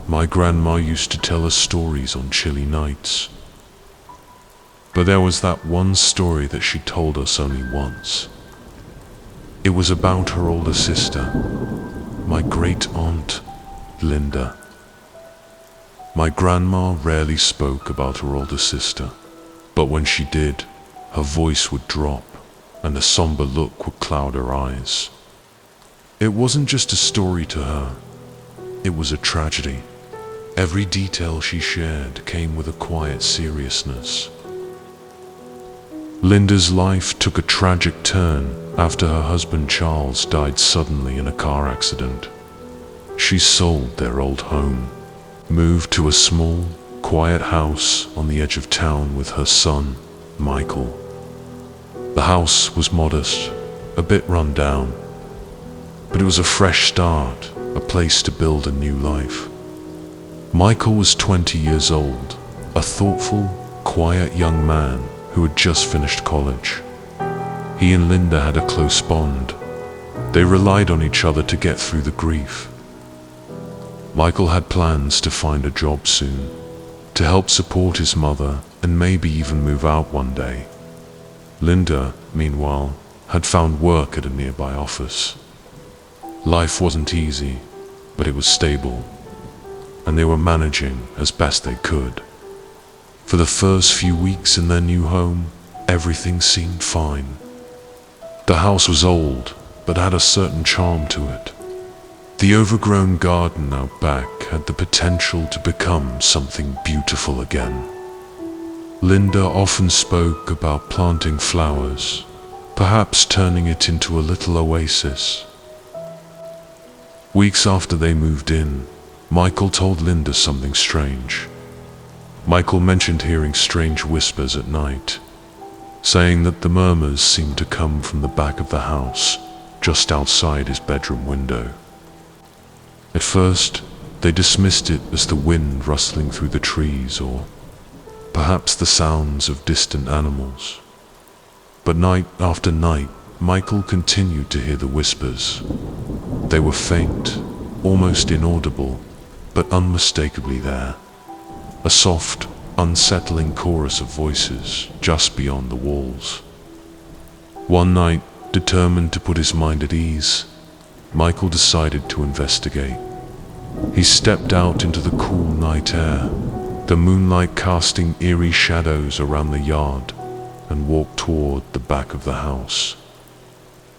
My grandma used to tell us stories on chilly nights. But there was that one story that she told us only once. It was about her older sister, my great aunt, Linda. My grandma rarely spoke about her older sister, but when she did, her voice would drop and a somber look would cloud her eyes. It wasn't just a story to her, it was a tragedy. Every detail she shared came with a quiet seriousness. Linda's life took a tragic turn after her husband Charles died suddenly in a car accident. She sold their old home, moved to a small, quiet house on the edge of town with her son, Michael. The house was modest, a bit run down, but it was a fresh start, a place to build a new life. Michael was 20 years old, a thoughtful, quiet young man who had just finished college. He and Linda had a close bond. They relied on each other to get through the grief. Michael had plans to find a job soon, to help support his mother and maybe even move out one day. Linda, meanwhile, had found work at a nearby office. Life wasn't easy, but it was stable, and they were managing as best they could. For the first few weeks in their new home, everything seemed fine. The house was old, but had a certain charm to it. The overgrown garden out back had the potential to become something beautiful again. Linda often spoke about planting flowers, perhaps turning it into a little oasis. Weeks after they moved in, Michael told Linda something strange. Michael mentioned hearing strange whispers at night, saying that the murmurs seemed to come from the back of the house, just outside his bedroom window. At first, they dismissed it as the wind rustling through the trees or perhaps the sounds of distant animals. But night after night, Michael continued to hear the whispers. They were faint, almost inaudible, but unmistakably there. A soft, unsettling chorus of voices just beyond the walls. One night, determined to put his mind at ease, Michael decided to investigate. He stepped out into the cool night air, the moonlight casting eerie shadows around the yard, and walked toward the back of the house.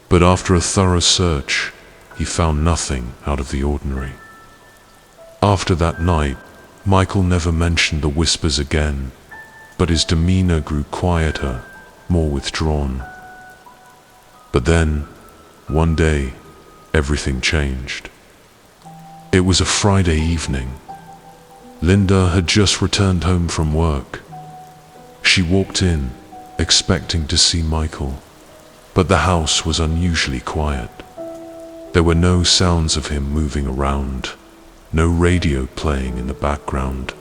But after a thorough search, he found nothing out of the ordinary. After that night, Michael never mentioned the whispers again, but his demeanor grew quieter, more withdrawn. But then, one day, everything changed. It was a Friday evening. Linda had just returned home from work. She walked in, expecting to see Michael, but the house was unusually quiet. There were no sounds of him moving around, no radio playing in the background.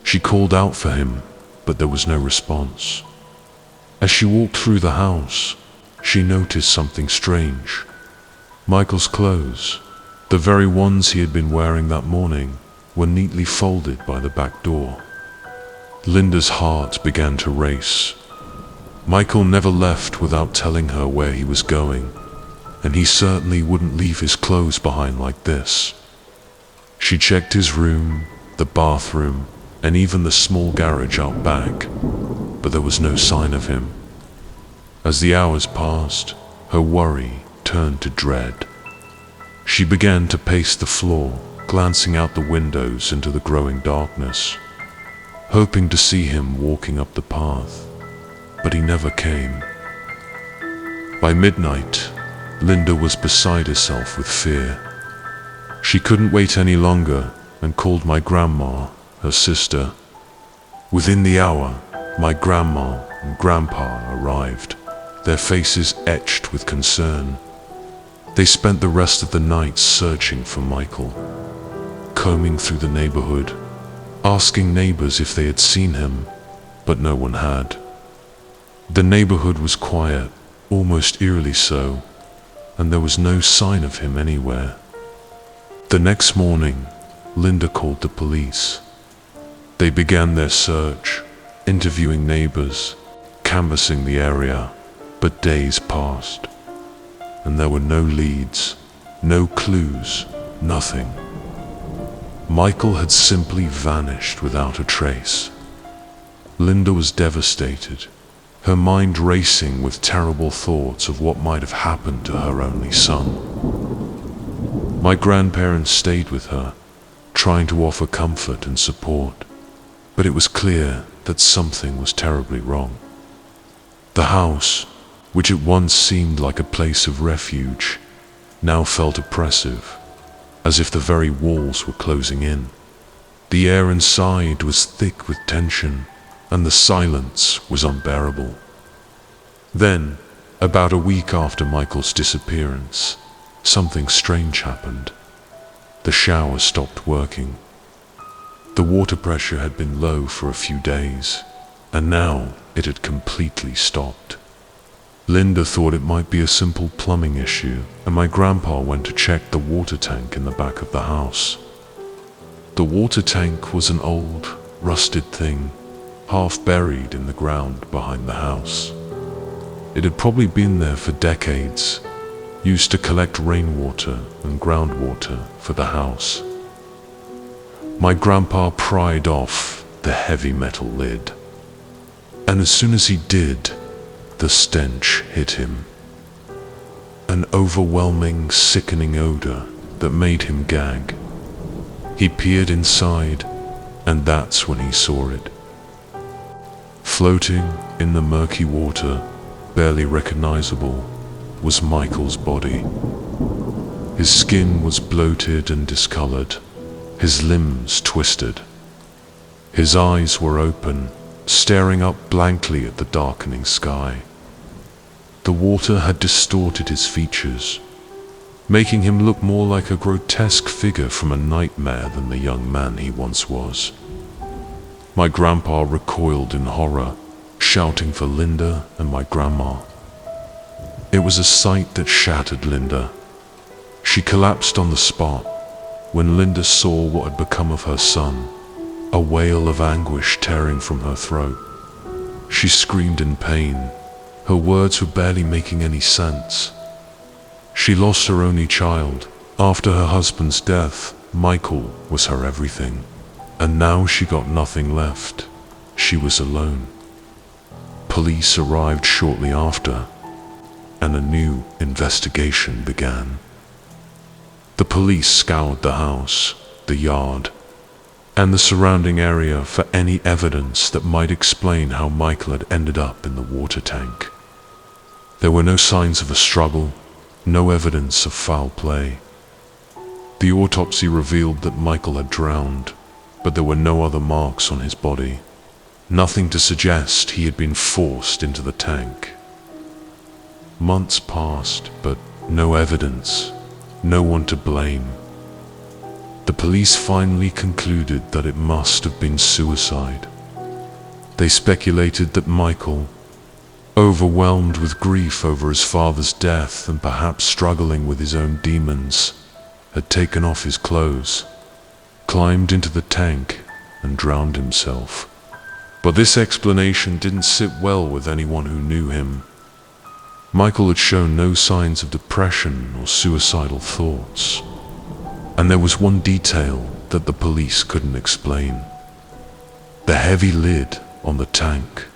She called out for him, but there was no response. As she walked through the house, she noticed something strange. Michael's clothes, the very ones he had been wearing that morning, were neatly folded by the back door. Linda's heart began to race. Michael never left without telling her where he was going, and he certainly wouldn't leave his clothes behind like this. She checked his room, the bathroom, and even the small garage out back, but there was no sign of him. As the hours passed, her worry turned to dread. She began to pace the floor, glancing out the windows into the growing darkness, hoping to see him walking up the path, but he never came. By midnight, Linda was beside herself with fear. She couldn't wait any longer and called my grandma, her sister. Within the hour, my grandma and grandpa arrived, their faces etched with concern. They spent the rest of the night searching for Michael, combing through the neighborhood, asking neighbors if they had seen him, but no one had. The neighborhood was quiet, almost eerily so, and there was no sign of him anywhere. The next morning, Linda called the police. They began their search, interviewing neighbors, canvassing the area, but days passed, and there were no leads, no clues, nothing. Michael had simply vanished without a trace. Linda was devastated, her mind racing with terrible thoughts of what might have happened to her only son. My grandparents stayed with her, trying to offer comfort and support, but it was clear that something was terribly wrong. The house, which at once seemed like a place of refuge, now felt oppressive, as if the very walls were closing in. The air inside was thick with tension, and the silence was unbearable. Then, about a week after Michael's disappearance, something strange happened. The shower stopped working. The water pressure had been low for a few days, and now it had completely stopped. Linda thought it might be a simple plumbing issue, and my grandpa went to check the water tank in the back of the house. The water tank was an old, rusted thing, half buried in the ground behind the house. It had probably been there for decades, used to collect rainwater and groundwater for the house. My grandpa pried off the heavy metal lid, and as soon as he did, the stench hit him. An overwhelming, sickening odor that made him gag. He peered inside, and that's when he saw it. Floating in the murky water, barely recognizable, was Michael's body. His skin was bloated and discolored, his limbs twisted. His eyes were open, staring up blankly at the darkening sky. The water had distorted his features, making him look more like a grotesque figure from a nightmare than the young man he once was. My grandpa recoiled in horror, shouting for Linda and my grandma. It was a sight that shattered Linda. She collapsed on the spot when Linda saw what had become of her son, a wail of anguish tearing from her throat. She screamed in pain. Her words were barely making any sense. She lost her only child. After her husband's death, Michael was her everything. And now she got nothing left. She was alone. Police arrived shortly after, and a new investigation began. The police scoured the house, the yard, and the surrounding area for any evidence that might explain how Michael had ended up in the water tank. There were no signs of a struggle, no evidence of foul play. The autopsy revealed that Michael had drowned, but there were no other marks on his body. Nothing to suggest he had been forced into the tank. Months passed, but no evidence, no one to blame. The police finally concluded that it must have been suicide. They speculated that Michael, overwhelmed with grief over his father's death and perhaps struggling with his own demons, had taken off his clothes, climbed into the tank, and drowned himself. But this explanation didn't sit well with anyone who knew him. Michael had shown no signs of depression or suicidal thoughts. And there was one detail that the police couldn't explain: the heavy lid on the tank.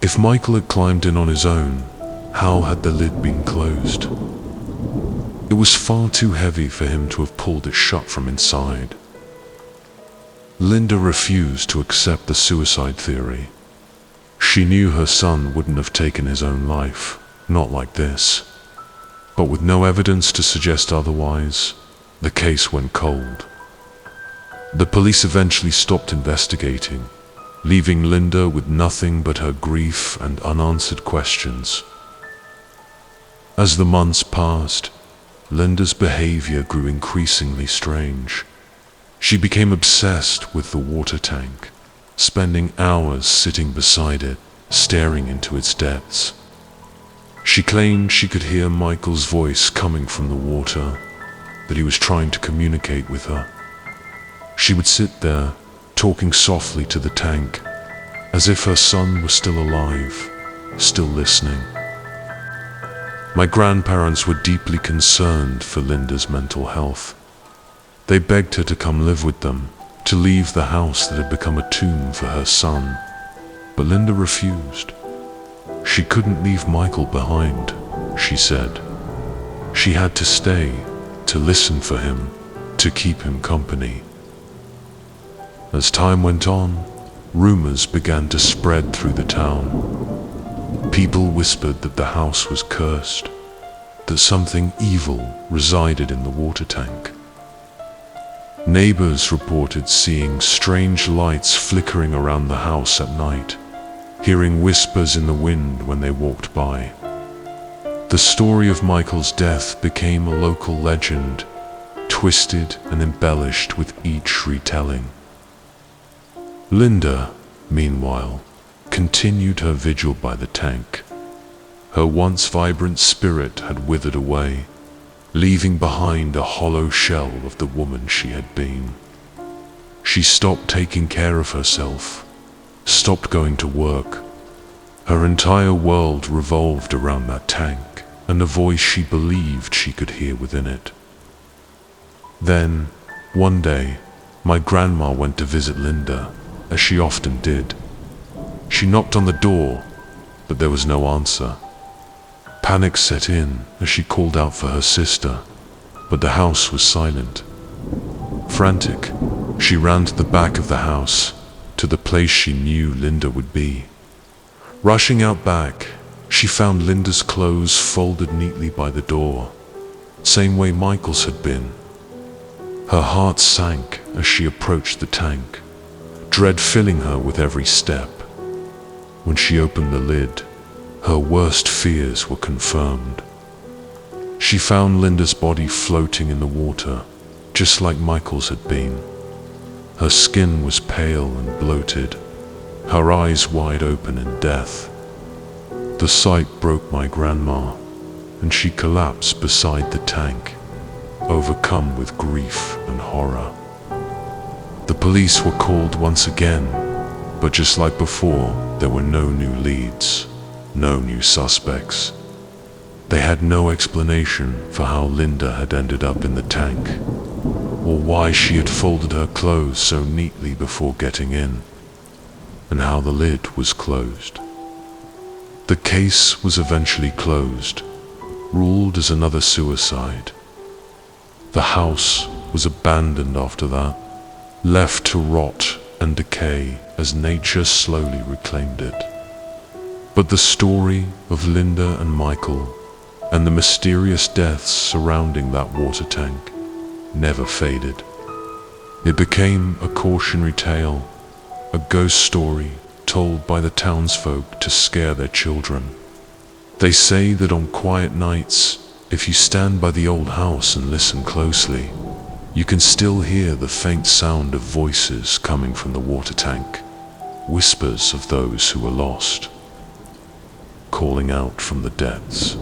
If Michael had climbed in on his own, how had the lid been closed? It was far too heavy for him to have pulled it shut from inside. Linda refused to accept the suicide theory. She knew her son wouldn't have taken his own life, not like this. But with no evidence to suggest otherwise, the case went cold. The police eventually stopped investigating, leaving Linda with nothing but her grief and unanswered questions. As the months passed, Linda's behavior grew increasingly strange. She became obsessed with the water tank, spending hours sitting beside it, staring into its depths. She claimed she could hear Michael's voice coming from the water, that he was trying to communicate with her. She would sit there, talking softly to the tank, as if her son was still alive, still listening. My grandparents were deeply concerned for Linda's mental health. They begged her to come live with them, to leave the house that had become a tomb for her son. But Linda refused. She couldn't leave Michael behind, she said. She had to stay, to listen for him, to keep him company. As time went on, rumors began to spread through the town. People whispered that the house was cursed, that something evil resided in the water tank. Neighbors reported seeing strange lights flickering around the house at night, hearing whispers in the wind when they walked by. The story of Michael's death became a local legend, twisted and embellished with each retelling. Linda, meanwhile, continued her vigil by the tank. Her once vibrant spirit had withered away, leaving behind a hollow shell of the woman she had been. She stopped taking care of herself, stopped going to work. Her entire world revolved around that tank and the voice she believed she could hear within it. Then, one day, my grandma went to visit Linda, as she often did. She knocked on the door, but there was no answer. Panic set in as she called out for her sister, but the house was silent. Frantic, she ran to the back of the house, to the place she knew Linda would be. Rushing out back, she found Linda's clothes folded neatly by the door, same way Michael's had been. Her heart sank as she approached the tank, dread filling her with every step. When she opened the lid, her worst fears were confirmed. She found Linda's body floating in the water, just like Michael's had been. Her skin was pale and bloated, her eyes wide open in death. The sight broke my grandma, and she collapsed beside the tank, overcome with grief and horror. The police were called once again, but just like before, there were no new leads, no new suspects. They had no explanation for how Linda had ended up in the tank, or why she had folded her clothes so neatly before getting in, and how the lid was closed. The case was eventually closed, ruled as another suicide. The house was abandoned after that, left to rot and decay as nature slowly reclaimed it. But the story of Linda and Michael, and the mysterious deaths surrounding that water tank, never faded. It became a cautionary tale, a ghost story told by the townsfolk to scare their children. They say that on quiet nights, if you stand by the old house and listen closely, you can still hear the faint sound of voices coming from the water tank, whispers of those who were lost, calling out from the depths.